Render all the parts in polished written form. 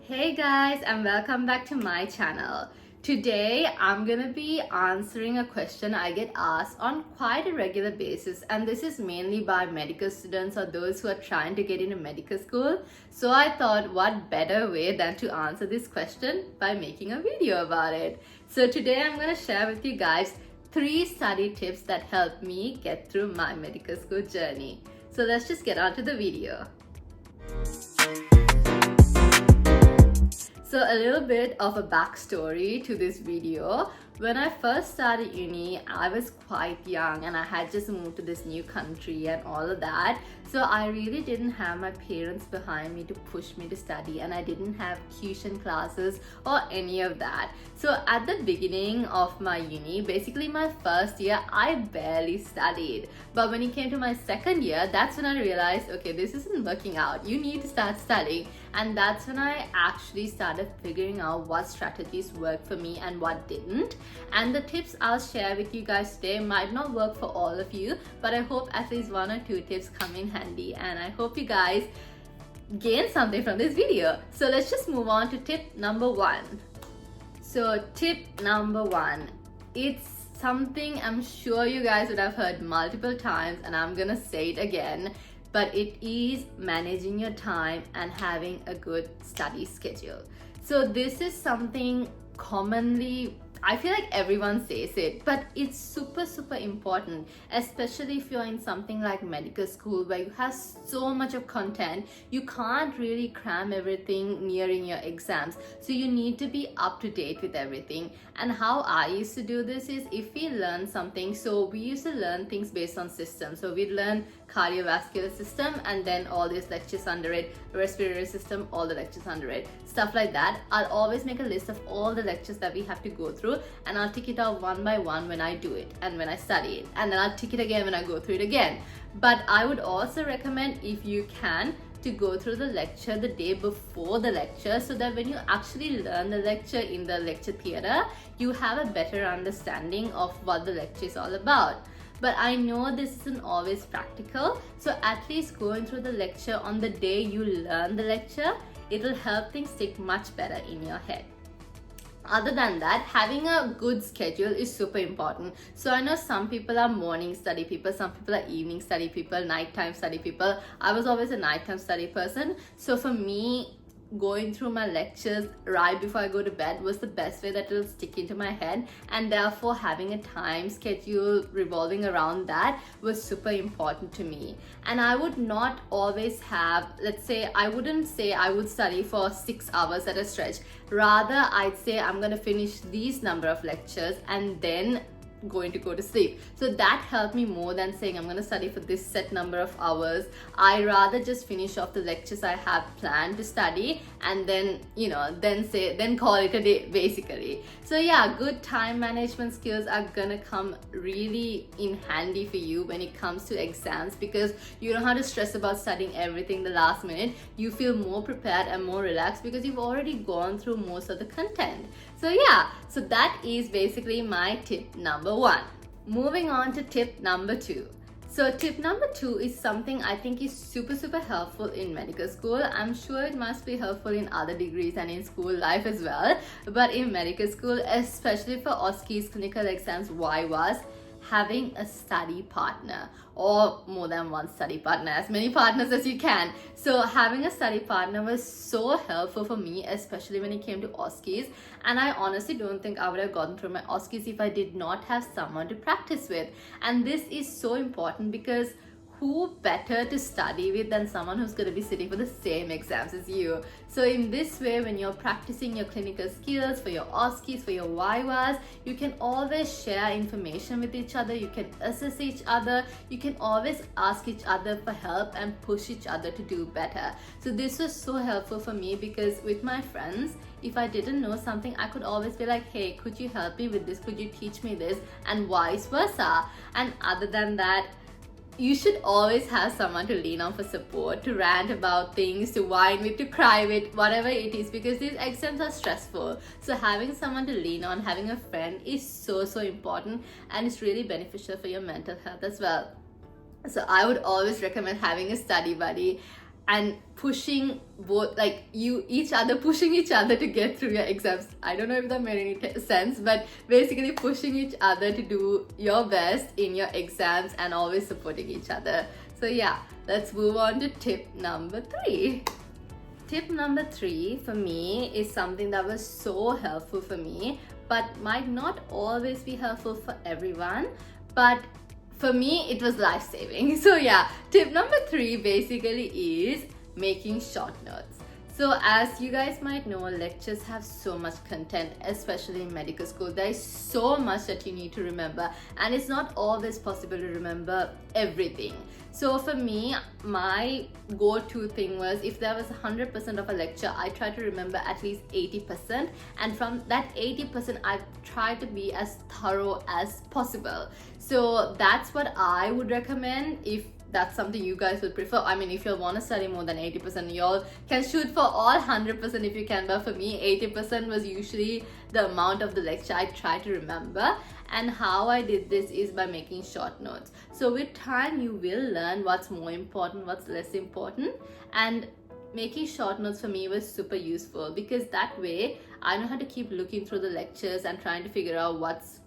Hey guys, and welcome back to my channel. Today I'm gonna be answering a question I get asked on quite a regular basis, and this is mainly by medical students or those who are trying to get into medical school. So I thought, what better way than to answer this question by making a video about it. So today I'm gonna share with you guys 3 study tips that helped me get through my medical school journey. So let's just get on to the video. So a little bit of a backstory to this video. When I first started uni, I was quite young and I had just moved to this new country and all of that. So I really didn't have my parents behind me to push me to study, and I didn't have tuition classes or any of that. So at the beginning of my uni, basically my first year, I barely studied. But when it came to my second year, that's when I realized, okay, this isn't working out. You need to start studying. And that's when I actually started figuring out what strategies worked for me and what didn't. And the tips I'll share with you guys today might not work for all of you, but I hope at least 1 or 2 tips come in handy, and I hope you guys gain something from this video. So let's just move on to tip number 1. So tip number 1, it's something I'm sure you guys would have heard multiple times, and I'm gonna say it again, but it is managing your time and having a good study schedule. So this is something commonly, I feel like everyone says it, but it's super important, especially if you're in something like medical school where you have so much of content. You can't really cram everything nearing your exams, so you need to be up to date with everything. And how I used to do this is, if we learn something, so we used to learn things based on systems. So we'd learn cardiovascular system and then all these lectures under it, respiratory system, all the lectures under it, stuff like that. I'll always make a list of all the lectures that we have to go through, and I'll tick it out one by one when I do it and when I study it, and then I'll tick it again when I go through it again. But I would also recommend, if you can, to go through the lecture the day before the lecture, so that when you actually learn the lecture in the lecture theatre, you have a better understanding of what the lecture is all about. But I know this isn't always practical, so at least going through the lecture on the day you learn the lecture, it'll help things stick much better in your head. Other than that, having a good schedule is super important. So I know some people are morning study people, some people are evening study people, nighttime study people. I was always a nighttime study person. So for me, going through my lectures right before I go to bed was the best way that it'll stick into my head, and therefore having a time schedule revolving around that was super important to me. And I would not always have, let's say, I wouldn't say I would study for 6 hours at a stretch. Rather, I'd say I'm gonna finish these number of lectures and then going to go to sleep. So that helped me more than saying I'm going to study for this set number of hours. I rather just finish off the lectures I have planned to study and then, then call it a day basically. So yeah, good time management skills are gonna come really in handy for you when it comes to exams, because you don't have to stress about studying everything the last minute. You feel more prepared and more relaxed because you've already gone through most of the content. So yeah, so that is basically my tip number 1. Moving on to tip number 2. So tip number 2 is something I think is super helpful in medical school. I'm sure it must be helpful in other degrees and in school life as well. But in medical school, especially for OSCEs, clinical exams, YWAS, having a study partner, or more than one study partner, as many partners as you can. So having a study partner was so helpful for me, especially when it came to OSCEs. And I honestly don't think I would have gotten through my OSCEs if I did not have someone to practice with. And this is so important, because who better to study with than someone who's going to be sitting for the same exams as you? So in this way, when you're practicing your clinical skills for your OSCEs, for your YWAS, you can always share information with each other, you can assess each other, you can always ask each other for help and push each other to do better. So this was so helpful for me, because with my friends, if I didn't know something, I could always be like, hey, could you help me with this? Could you teach me this? And vice versa. And other than that, you should always have someone to lean on for support, to rant about things, to whine with, to cry with, whatever it is, because these exams are stressful. So having someone to lean on, having a friend is so important, and it's really beneficial for your mental health as well. So I would always recommend having a study buddy. and pushing both, like you each other, pushing each other to get through your exams. I don't know if that made any sense, but basically pushing each other to do your best in your exams and always supporting each other. So yeah, let's move on to tip number 3. Tip number 3 for me is something that was so helpful for me, but might not always be helpful for everyone, but for me it was life-saving. So yeah, tip number 3 basically is making short notes. So as you guys might know, lectures have so much content, especially in medical school. There is so much that you need to remember, and it's not always possible to remember everything. So for me, my go-to thing was, if there was 100% of a lecture, I try to remember at least 80%, and from that 80%, I try to be as thorough as possible. So that's what I would recommend if that's something you guys would prefer. I mean, if you want to study more than 80%, y'all can shoot for all 100% if you can, but for me 80% was usually the amount of the lecture I try to remember. And how I did this is by making short notes. So with time you will learn what's more important, what's less important, and making short notes for me was super useful, because that way I know how to keep looking through the lectures and trying to figure out what's,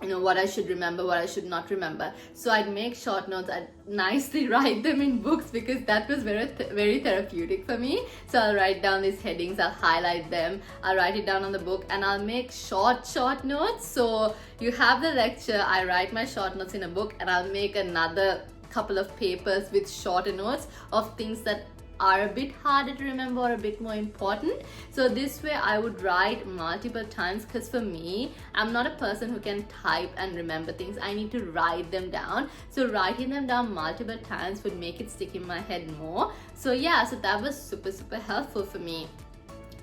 you know, what I should remember, what I should not remember. So I'd make short notes, I'd nicely write them in books, because that was very therapeutic for me. So I'll write down these headings, I'll highlight them, I'll write it down on the book, and I'll make short notes. So you have the lecture, I write my short notes in a book, and I'll make another couple of papers with shorter notes of things that are a bit harder to remember or a bit more important. So this way I would write multiple times, because for me, I'm not a person who can type and remember things. I need to write them down. So writing them down multiple times would make it stick in my head more. So yeah, so that was super helpful for me.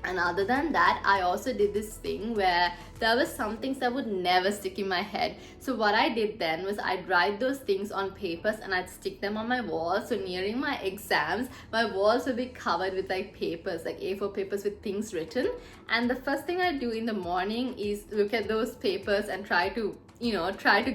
And other than that, I also did this thing where there were some things that would never stick in my head. So what I did then was I'd write those things on papers and I'd stick them on my wall. So nearing my exams, my walls would be covered with like papers, like A4 papers with things written. And the first thing I do in the morning is look at those papers and try to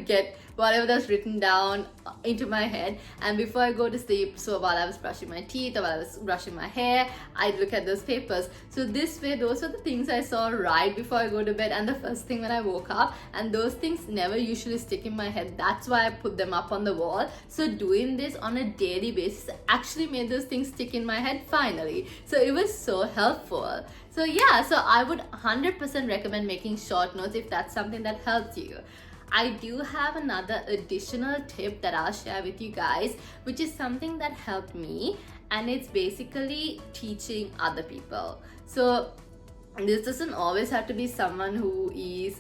get whatever that's written down into my head. And before I go to sleep, so while I was brushing my teeth or while I was brushing my hair, I'd look at those papers. So this way, those are the things I saw right before I go to bed and the first thing when I woke up, and those things never usually stick in my head. That's why I put them up on the wall. So doing this on a daily basis actually made those things stick in my head finally. So it was so helpful. So yeah, so I would 100% recommend making short notes if that's something that helps you. I do have another additional tip that I'll share with you guys, which is something that helped me, and it's basically teaching other people. So this doesn't always have to be someone who is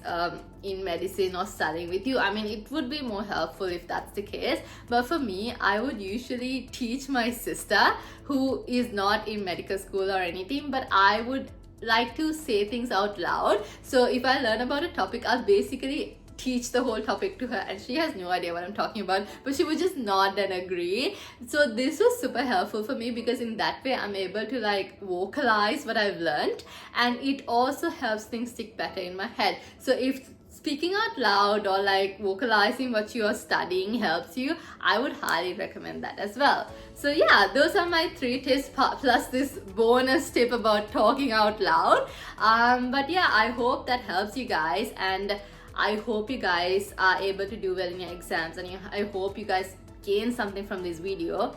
in medicine or studying with you. I mean, it would be more helpful if that's the case, but for me, I would usually teach my sister who is not in medical school or anything, but I would like to say things out loud. So if I learn about a topic, I'll basically teach the whole topic to her, and she has no idea what I'm talking about, but she would just nod and agree. So this was super helpful for me, because in that way I'm able to like vocalize what I've learned, and it also helps things stick better in my head. So if speaking out loud or like vocalizing what you are studying helps you, I would highly recommend that as well. So yeah, those are my 3 tips plus this bonus tip about talking out loud. But yeah, I hope that helps you guys, and I hope you guys are able to do well in your exams, and I hope you guys gain something from this video.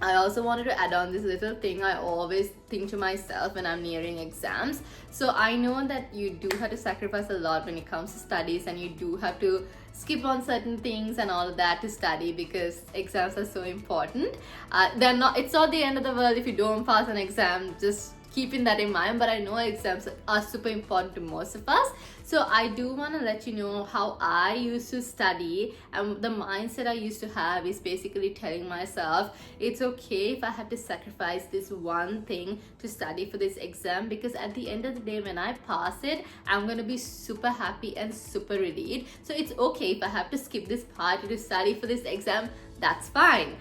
I also wanted to add on this little thing I always think to myself when I'm nearing exams. So I know that you do have to sacrifice a lot when it comes to studies, and you do have to skip on certain things and all of that to study, because exams are so important. It's not the end of the world if you don't pass an exam, just keeping that in mind, but I know exams are super important to most of us. So I do want to let you know how I used to study, and the mindset I used to have is basically telling myself it's okay if I have to sacrifice this one thing to study for this exam, because at the end of the day, when I pass it, I'm going to be super happy and super relieved. So it's okay if I have to skip this part to study for this exam, that's fine.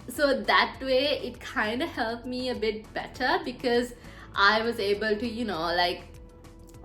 So that way it kind of helped me a bit better, because I was able to, like,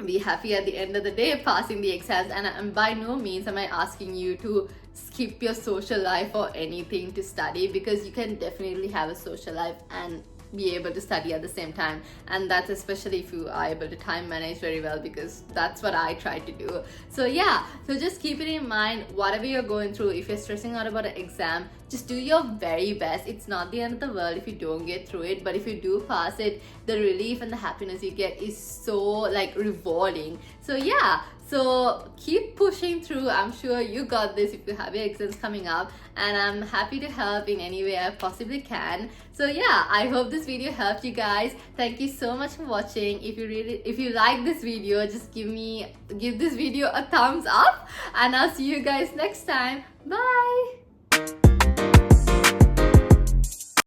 be happy at the end of the day passing the exams. And by no means am I asking you to skip your social life or anything to study, because you can definitely have a social life and be able to study at the same time. And that's especially if you are able to time manage very well, because that's what I try to do. So yeah, so just keep it in mind, whatever you're going through, if you're stressing out about an exam, just do your very best. It's not the end of the world if you don't get through it, but if you do pass it, the relief and the happiness you get is so like rewarding. So yeah, so keep pushing through. I'm sure you got this if you have your exams coming up, and I'm happy to help in any way I possibly can. So yeah, I hope this video helped you guys. Thank you so much for watching. If you like this video, just give this video a thumbs up, and I'll see you guys next time. Bye.